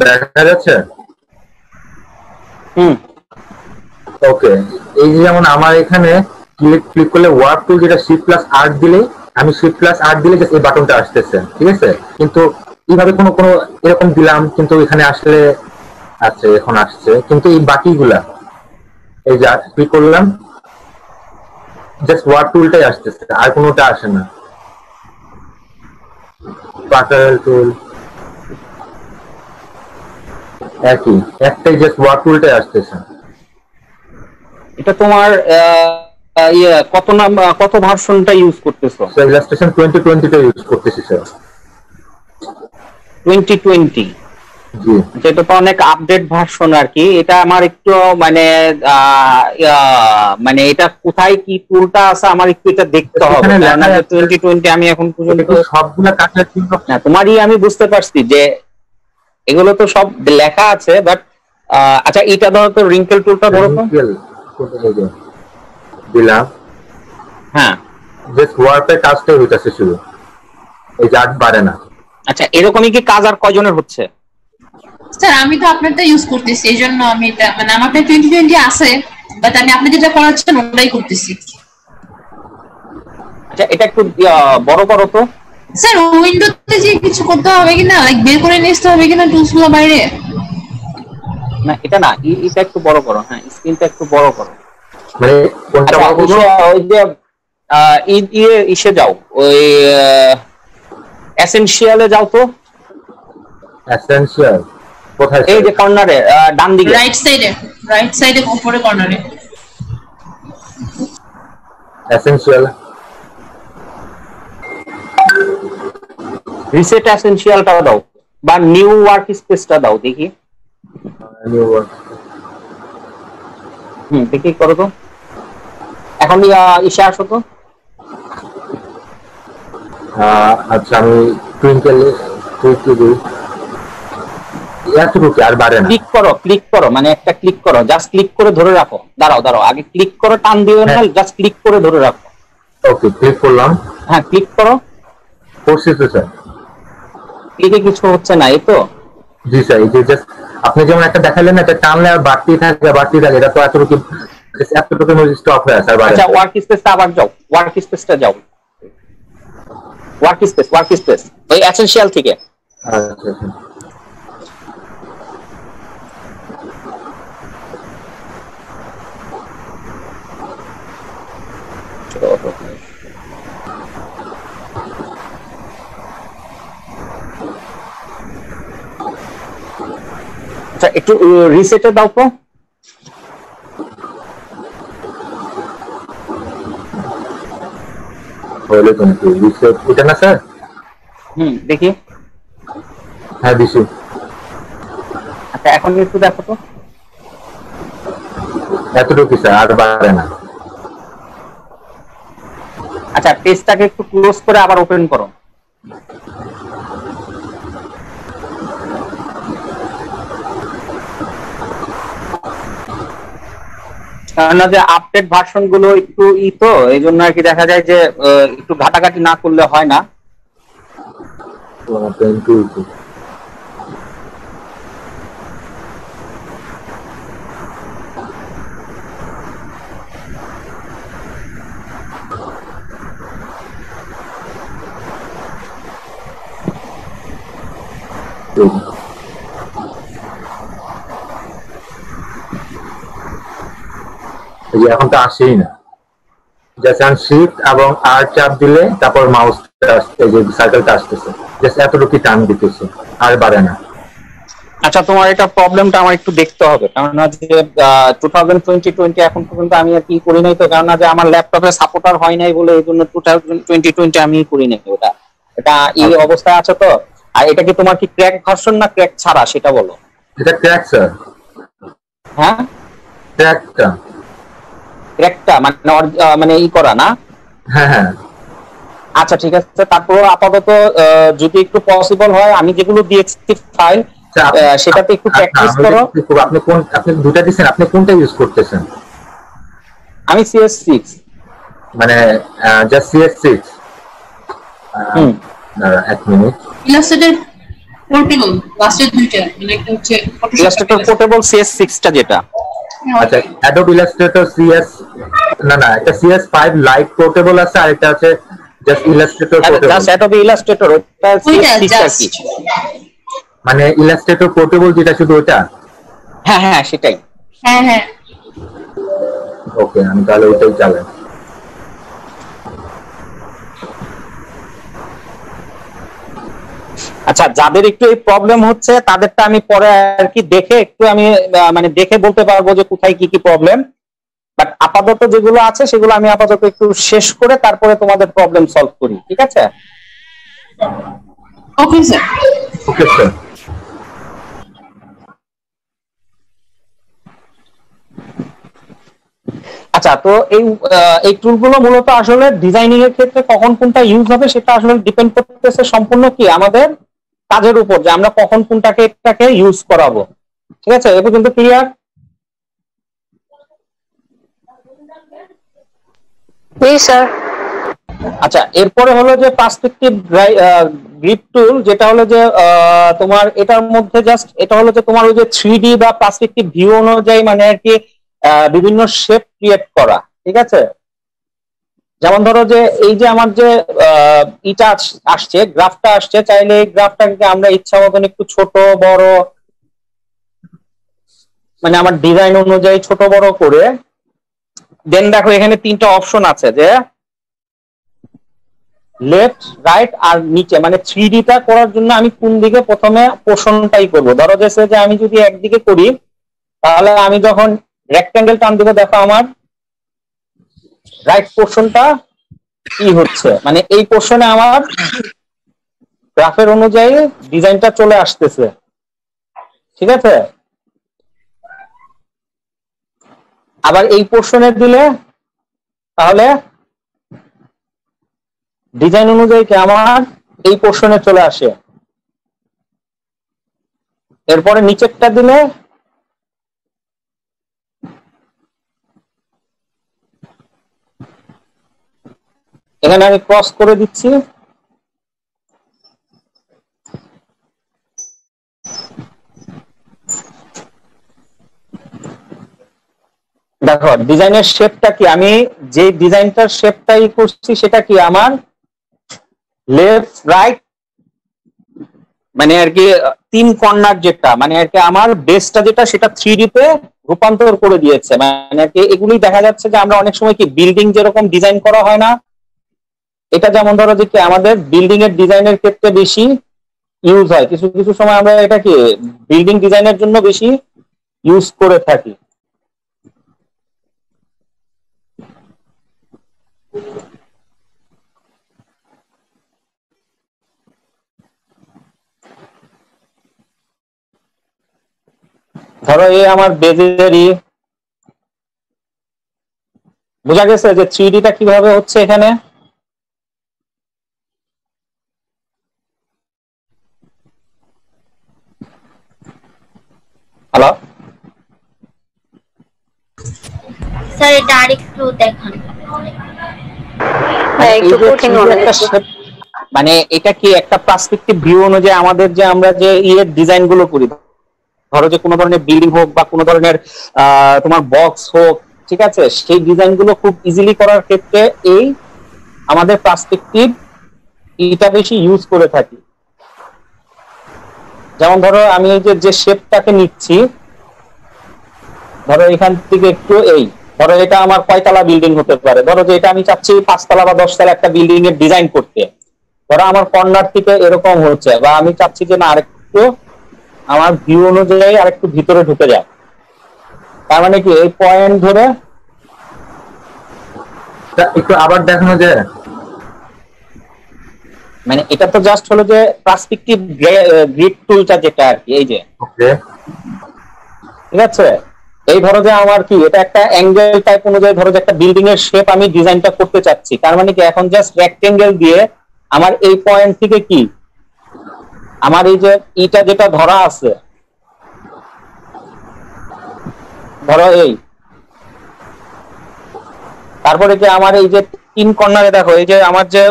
দেখা যাচ্ছে? ওকে, এই যে যেমন আমার এখানে ক্লিক করলে ওয়ার্ক টুল যেটা Shift+R দিলে, আমি Shift+R দিলে এই বাটনটা আসতেছে, ঠিক আছে? কিন্তু এইভাবে কোনো এরকম দিলাম, কিন্তু এখানে আসলে আচ্ছা এখন আসছে, কিন্তু এই বাকিগুলা এই যে ক্লিক করলাম জাস্ট ওয়ার্ক টুলটাই আসতেছে, আর কোনোটা আসে না। পার্টাল টুল একই, একটাই জাস্ট ওয়ার্ক টুলটাই আসতেছে। এটা তোমার কত ভার্সনটা ইউজ করতেছো? ইলাস্ট্রেশন 2020 টা ইউজ করতেছি স্যার। 2020? জি, এটা তো অনেক আপডেট ভার্সন আর কি। এটা আমার একটু মানে এটা কোথায় কি টুলটা আছে আমার একটু এটা দেখতে হবে, কারণ 2020 আমি এখন পর্যন্ত সবগুলা কাছে না। তোমারই আমি বুঝতে পারছি যে এগুলো তো সব লেখা আছে, বাট আচ্ছা এটা ধরো তো, রিঙ্কেল টুলটা ধরো তো। দিলাম, হ্যাঁ, জাস্ট ওয়ার্কের কাজটাই হইতাছে শুধু, এই যে আর বাড়ে না। আচ্ছা এরকমই কি কাজ আর কয়জনের হচ্ছে? স্যার আমি তো আপনারটা ইউজ করতেছি, এই জন্য আমি এটা মানে আমারটা 2020 আছে, বাট আমি আপনি যেটা করাচ্ছেন ওটাই করতেছি। আচ্ছা এটা একটু বড় করো তো। স্যার উইন্ডোতে যে কিছু করতে হবে কিনা, লাইক বের করে নিয়ে আসতে হবে কিনা টুলসগুলো বাইরে? না এটা না, এটা একটু বড় করো। হ্যাঁ, স্ক্রিনটা একটু বড় করো। মানে কোনটা বড় করব? ওই যে ইসে যাও, ওই এসেনশিয়ালে যাও তো। এসেনশিয়াল কোথায়? এই যে কর্নারে ডান দিকে, রাইট সাইডে উপরে কর্নারে এসেনশিয়াল। রিসেট এসেনশিয়ালটা দাও, বা নিউ ওয়ার্ক স্পেসটা দাও দেখি। নিউ ওয়ার্ক, দেখি করো তো। এখন ইসে আসো তো। আচ্ছা আমি টুইঙ্কেল ক্লিক করি, এতটুকু আর বাড়ে না। ক্লিক করো, মানে একটা ক্লিক করো, জাস্ট ক্লিক করে ধরে রাখো। দাঁড়াও আগে ক্লিক করো, টান দিও না, জাস্ট ক্লিক করে ধরে রাখো। ওকে, ক্লিক করলাম। হ্যাঁ ক্লিক করো। করছি তো স্যার। ক্লিকে কিছু হচ্ছে না, এই তো। জি স্যার, এই যে জাস্ট আপনি যেমন একটা দেখালেন, এটা টানলে আর বাড়তি থাকে, এটা তো এতটুকু স্টপ হয়ে আছে। আচ্ছা ওয়ার্ক স্পেসটা আবার যাও, ওয়ার্ক স্পেসটা যাও, ওয়ার্ক স্পেস ওই এসেনশিয়াল থেকে। আচ্ছা আচ্ছা একটু রিসেটে দাও তো। হলে কিন্তু রিসেট এটা না স্যার? দেখি। হ্যাঁ দিছি। আচ্ছা এখন একটু দেখো তো। এতটুকু স্যার, আর বাড়ে না। আচ্ছা পেজটাকে একটু ক্লোজ করে আবার ওপেন করো। কারণ যে আপডেট ভার্সন গুলো একটু তো এই জন্য আর কি দেখা যায় যে একটু ঘাটাঘাটি না করলে হয় না। এখন তো আসেই না, জাস্ট শিফট এবং আর চাপ দিলে তারপর মাউস যে সার্কেলটা আসতেছে, জাস্ট এতটুকু টান দিতেছে, আর বাড়ে না। আচ্ছা তোমার এটা প্রবলেমটা আমার একটু দেখতে হবে, কারণ যে 2020 এখন পর্যন্ত আমি আর কি করি নাই তো, কারণ যে আমার ল্যাপটপে সাপোর্টার হয় নাই বলে এই জন্য 2020 আমি করি নাই। এটা এই অবস্থায় আছে তো। আর এটা কি তোমার কি ক্র্যাক ভার্সন না ক্র্যাক ছাড়া সেটা বলো। এটা ক্র্যাক স্যার। হ্যাঁ ক্র্যাকটা মানে ই করা না? হ্যাঁ। আচ্ছা ঠিক আছে, তারপর আপাতত যদি একটু পসিবল হয় আমি যেগুলো দিয়েছি ফাইল সেটাতে একটু প্র্যাকটিস করো। আপনি দুটো দিবেন, আপনি কোনটা ইউজ করতেছেন? আমি CS6, মানে জাস্ট CS6। এক মিনিট। পোর্টেবল লাস্টের দুইটা মানে একটা হচ্ছে ইলাস্ট্রেটর পোর্টেবল CS6 টা যেটা। আচ্ছা অ্যাডোব ইলাস্ট্রেটর সিএস, না না একটা CS5 লাইট পোর্টেবল আছে, আর একটা আছে just Illustrator portable. Just Adobe Illustrator ওটা CS6 টা কি? মানে ইলাস্ট্রেটর পোর্টেবল যেটা শুধু ওটা? হ্যাঁ হ্যাঁ সেটাই। হ্যাঁ হ্যাঁ ওকে আমি তাহলে ওইটাই চালাই। আচ্ছা যাদের একটু এই প্রবলেম হচ্ছে তাদেরটা আমি পরে আর কি দেখে একটু আমি মানে দেখে বলতে পারবো যে কোথায় কি কি প্রবলেম, বাট আপাতত যেগুলো আছে সেগুলো আমি আপাতত একটু শেষ করে তারপরে তোমাদের প্রবলেম সলভ করি, ঠিক আছে? Okay sir. Okay sir. আচ্ছা তো এই টুলগুলো মূলত আসলে ডিজাইনিং এর ক্ষেত্রে কখন কোনটা ইউজ হবে সেটা আসলে ডিপেন্ড করতেছে সম্পূর্ণ কি আমাদের কাজের উপর, যে আমরা কখন কোনটাকে এটাকে ইউজ করাবো, ঠিক আছে? এ পর্যন্ত ক্লিয়ার? জি স্যার। আচ্ছা এরপরে হলো যে পার্সপেক্টিভ গ্রিপ টুল, যেটা হলো যে তোমার এটার মধ্যে জাস্ট এটা হলো যে তোমার ওই যে 3D বা পার্সপেক্টিভ ভিউ অনুযায়ী মানে আর কি বিভিন্ন শেপ ক্রিয়েট করা, ঠিক আছে? যেমন ধরো যে এই যে আমার যে ইটা আসছে, গ্রাফটা আসছে, চাইলে এই গ্রাফটাকে আমরা ইচ্ছা মতন একটু ছোট বড় মানে আমার ডিজাইন অনুযায়ী ছোট বড় করে দেন দেখো এখানে তিনটা অপশন আছে, যে লেফট রাইট আর নিচে, মানে 3D টা করার জন্য আমি কোন দিকে প্রথমে পোর্শনটাই করব। ধরো যে আমি যদি একদিকে করি তাহলে আমি যখন রেক্ট্যাঙ্গেল টান দিব দেখো আমার রাইট পোর্শনটা কি হচ্ছে, মানে এই পোর্শনে আমার গ্রাফের অনুযায়ী ডিজাইনটা চলে আসতেছে, ঠিক আছে? আবার এই পোর্শনে দিলে তাহলে ডিজাইন অনুযায়ী কি আমার এই পোর্শনে চলে আসে। এরপরে নিচেরটা দিলে এখানে আমি ক্রস করে দিচ্ছি, দেখো ডিজাইনের শেপটা কি, আমি যে ডিজাইনটার শেপটাই করছি সেটা কি আমার লেফট রাইট মানে আর কি তিন কর্নার, যেটা মানে আর কি আমার বেসটা যেটা সেটা 3D তে রূপান্তর করে দিয়েছে। মানে আর কি এগুলোই দেখা যাচ্ছে যে আমরা অনেক সময় কি বিল্ডিং যেরকম ডিজাইন করা হয় না, এটা যেমন ধরো যে কি আমাদের বিল্ডিং এর ডিজাইনের ক্ষেত্রে বেশি ইউজ হয়, কিছু কিছু সময় আমরা এটা কি বিল্ডিং ডিজাইনের জন্য বেশি ইউজ করে থাকি। ধরো এই আমার বেজেরই বোঝা গেছে যে 3D টা কিভাবে হচ্ছে এখানে। হ্যালো স্যার এটা আরেকটু দেখান। মানে এটা কি একটা পার্সপেক্টিভ ভিউ অনুযায়ী আমাদের যে আমরা যে ডিজাইন গুলো করি, ধরো যে কোনো ধরনের বিল্ডিং হোক বা কোনো ধরনের তোমার বক্স হোক, ঠিক আছে, সেই ডিজাইন গুলো খুব ইজিলি করার ক্ষেত্রে এই আমাদের পার্সপেক্টিভ এটা বেশি ইউজ করে থাকি। যেমন ধরো আমি এই যে শেপটাকে নিচ্ছি, ধরো এখান থেকে একটু ধরো এটা আমার কয়তলা বিল্ডিং হতে পারে, ধরো যে এটা আমি চাচ্ছি 5 তলা বা 10 তলা একটা বিল্ডিং এর ডিজাইন করতে, ধরো আমার কর্নার থেকে এরকম হচ্ছে, বা আমি চাচ্ছি যে না আরেকটু আমার ভিউ অনুযায়ী আরেকটু ভিতরে ঢুকে যায়, তার মানে কি এই পয়েন্ট ধরে একটু আবার দেখানো যায়, মানে এটা তো জাস্ট হলো যে পার্সপেক্টিভ গ্রিড টুলটা যেটা আর কি, এই যে ওকে ঠিক আছে। এই ধরো যে আমার কি এটা একটা অ্যাঙ্গেল টাইপ অনুযায়ী ধরো যে একটা বিল্ডিং এর শেপ আমি ডিজাইনটা করতে চাচ্ছি, তার মানে কি এখন জাস্ট রেক্টেঙ্গেল দিয়ে আমার এই পয়েন্ট থেকে কি আমার এই যে ইটা যেটা ধরা আছে, ধরো তারপরে কি আমার এই যে তিন কর্নারে দেখো এই যে আমার যে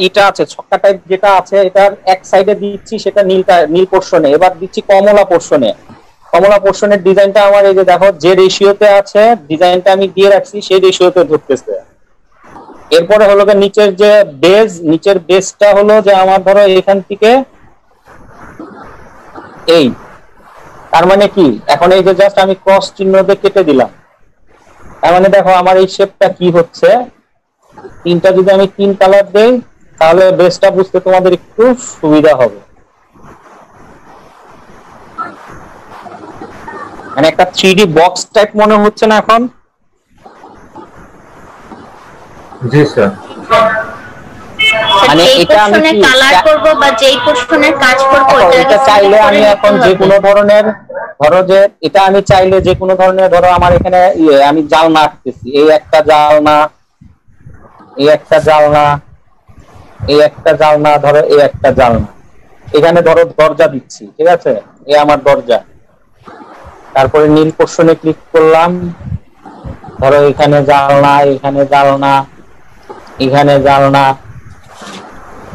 ইটা আছে ছক্কা টাইপ যেটা আছে এটার এক সাইডে দিচ্ছি সেটা নীল পোর্শনে, এবার দিচ্ছি কমলা পোর্শনে। কমলা পোর্শনের ডিজাইনটা আমার এই যে দেখো যে রেশিওতে আছে ডিজাইনটা আমি দিয়ে রাখছি সেই রেশিওতে ধরতেছে। এরপরে হলো নিচের যে বেজ, নিচের বেজটা হলো যে আমার ধরো এখান থেকে এই, তার মানে কি এখন এই যে জাস্ট আমি ক্রস চিহ্ন দিয়ে কেটে দিলাম, তার মানে দেখো আমার এই শেপটা কি হচ্ছে। তিনটা যদি আমি তিন কালার দেই তাহলে বেসটা বুঝতে তোমাদের একটু সুবিধা হবে। মানে একটা 3D বক্স টাইপ মনে হচ্ছে না এখন? জি স্যার। মানে এটা আমি কি কালার করব বা যেই পোর্শনের কাজ করব এটা চাইলে আমি এখন যে কোনো ধরনের, ধরো যে এটা আমি চাইলে যে কোনো ধরনের, ধরো আমার এখানে আমি জালনা আঁকতেছি, এই একটা জালনা, এই একটা জালনা, এই একটা জালনা, ধরো এই একটা জালনা, এখানে ধরো দরজা দিচ্ছি, ঠিক আছে, এই আমার দরজা। তারপরে নীল পোর্শনে ক্লিক করলাম, ধরো এখানে জালনা, এখানে জালনা, এখানে জালনা,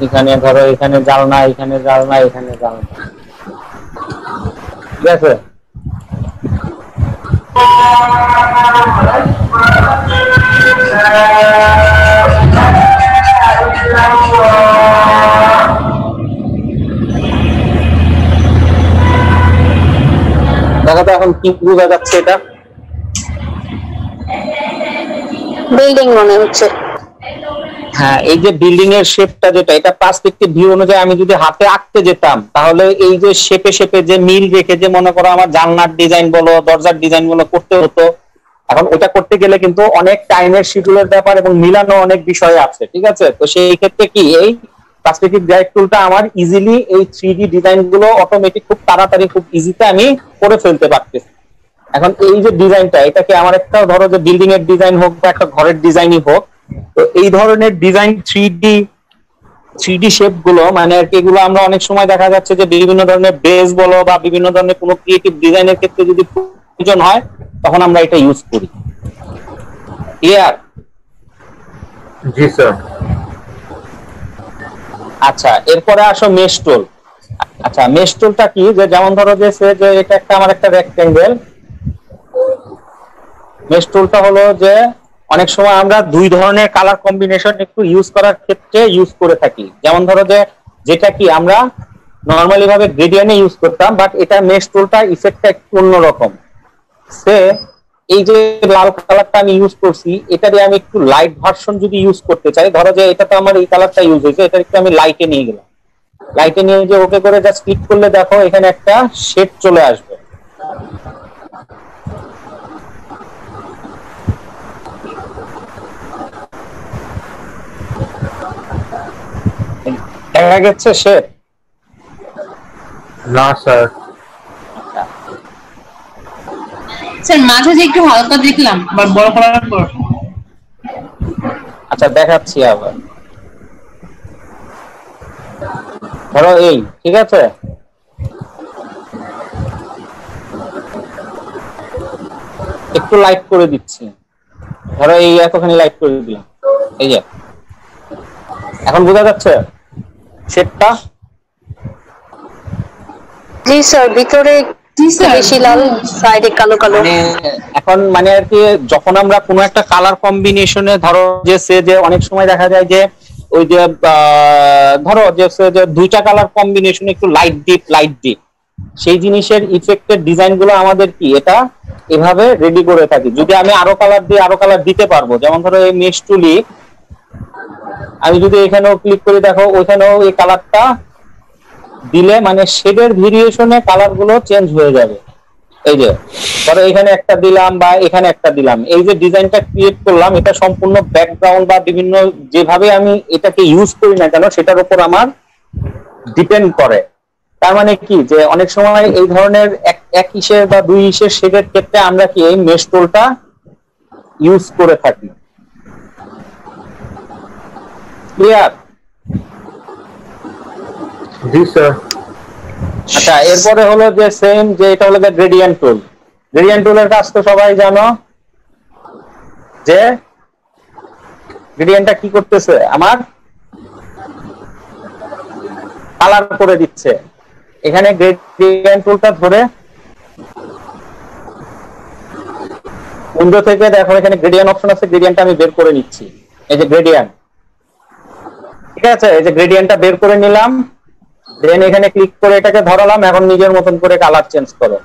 এখানে ধরো এখানে জালনা, এখানে জালনা, এখানে জালনা, ঠিক আছে। দেখো তো এখন কি বোঝা যাচ্ছে? এটা বিল্ডিং মনে হচ্ছে। হ্যাঁ, এই যে বিল্ডিং এর শেপটা যেটা, এটা পার্সপেক্টিভ ভিউ অনুযায়ী আমি যদি হাতে আঁকতে যেতাম তাহলে এই যে শেপে শেপে যে মিল রেখে যে মনে করো আমার জানলার ডিজাইন বলো, দরজার ডিজাইন বলো করতে হতো। এখন ওটা করতে গেলে কিন্তু অনেক টাইমের শিডিউলের ব্যাপার এবং মিলানো অনেক বিষয় আছে, ঠিক আছে। তো সেই ক্ষেত্রে কি এই পার্সপেক্টিভ গাইড টুলটা আমার ইজিলি এই 3D ডিজাইন গুলো অটোমেটিক খুব তাড়াতাড়ি খুব ইজিতে আমি করে ফেলতে পারতেছি। এখন এই যে ডিজাইনটা, এটাকে আমার একটা ধরো যে বিল্ডিং এর ডিজাইন হোক বা একটা ঘরের ডিজাইনই হোক, তো এই ধরনের ডিজাইন 3D শেপ গুলো মানে আর কি, এগুলো আমরা অনেক সময় দেখা যাচ্ছে যে বিভিন্ন ধরনের বেস বলো বা বিভিন্ন ধরনের কোনো ক্রিয়েটিভ ডিজাইনের ক্ষেত্রে যদি প্রয়োজন হয় তখন আমরা এটা ইউজ করি। ক্লিয়ার? জি স্যার। আচ্ছা, এরপরে আসো মেশ টুল। আচ্ছা, মেশ টুলটা কি? যে যেমন ধরো যে এটা একটা আমার একটা রেক্টেঙ্গেল। মেশ টুলটা হলো যে অনেক সময় আমরা দুই ধরনের কালার কম্বিনেশন একটু ইউজ করার ক্ষেত্রে ইউজ করে থাকি। যেমন ধরো যে যেটা কি আমরা নরমালি ভাবে গ্রেডিয়েন্টে ইউজ করতাম, বাট এটা মেশ টুলটা ইফেক্টটা একটু অন্যরকম। সে এই যে লাল কালারটা আমি ইউজ করছি, এটা দিয়ে আমি একটু লাইট ভার্সন যদি ইউজ করতে চাই, ধরো যে এটা তো আমার এই কালারটা ইউজ হয়েছে, এটা একটু আমি লাইটে নিয়ে গেলাম। লাইটে নিয়ে যে ওকে করে জাস্ট ক্লিক করলে দেখো এখানে একটা শেড চলে আসবে। দেখা গেছে শেড? না স্যার। স্যার মাঝে যে একটু হালকা দেখলাম আবার বড় করার পর। আচ্ছা দেখাচ্ছি আবার। ধরো এই, ঠিক আছে, একটু লাইট করে দিচ্ছি, ধরো এই এতখানি লাইট করে দিলাম, এই যে এখন বোঝা যাচ্ছে শেডটা? জি স্যার, ভিতরে বেশি লাল, সাইডে কালো কালো। মানে এখন মানে আর কি যখন আমরা কোনো একটা কালার কম্বিনেশনে ধরো যে অনেক সময় দেখা যায় যে ওই যে ধরো যে দুইটা কালার কম্বিনেশন একটু লাইট ডিপ সেই জিনিসের ইফেক্টের ডিজাইন গুলো আমাদের কি এটা এভাবে রেডি করে থাকি। যদি আমি আরো কালার দিতে পারবো, যেমন ধরো এই মেশ টুলি আমি যদি এখানেও ক্লিক করে দেখো ওইখানেও এই কালারটা দিলে মানে শেডের ভেরিয়েশনে কালার গুলো চেঞ্জ হয়ে যাবে। এই যে ধরো এখানে একটা দিলাম বা এখানে একটা দিলাম, এই যে ডিজাইনটা ক্রিয়েট করলাম এটা সম্পূর্ণ ব্যাকগ্রাউন্ড বা বিভিন্ন যেভাবে আমি এটাকে ইউজ করি না কেন সেটার উপর আমার ডিপেন্ড করে। তার মানে কি যে অনেক সময় এই ধরনের এক ইসের বা দুই ইসের শেডের ক্ষেত্রে আমরা কি এই মেশ টুলটা ইউজ করে থাকি। ক্লিয়ার? জি স্যার। আচ্ছা, এরপরে হলো যে সেম যে এটা হলো গ্রেডিয়েন্ট টুল। গ্রেডিয়েন্ট টুলের কাজ তো সবাই জানো, যে গ্রেডিয়েন্টটা কি করতেছে, আমার কালার করে দিচ্ছে। এখানে গ্রেডিয়েন্ট টুলটা ধরে উইন্ডো থেকে দেখো এখানে গ্রেডিয়েন্ট অপশন আছে, গ্রেডিয়েন্টটা আমি বের করে নিচ্ছি। এই যে গ্রেডিয়েন্ট, ঠিক আছে, এই যে গ্রেডিয়েন্টটা বের করে নিলাম, দেন এখানে ক্লিক করে এটাকে ধরালাম। এখন নিজের মতন করে কালার চেঞ্জ করো।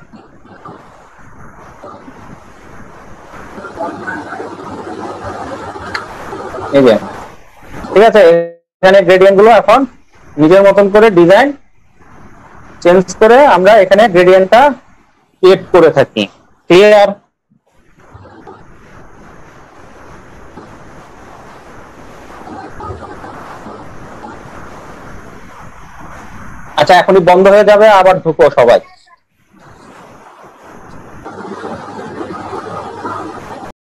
এই যে ঠিক আছে, এখানে গ্রেডিয়েন্ট গুলো এখন নিজের মতন করে ডিজাইন চেঞ্জ করে আমরা এখানে গ্রেডিয়েন্টটা ক্রিয়েট করে থাকি। ক্লিয়ার? আচ্ছা, এখনই বন্ধ হয়ে যাবে, আবার ঢুকো সবাই।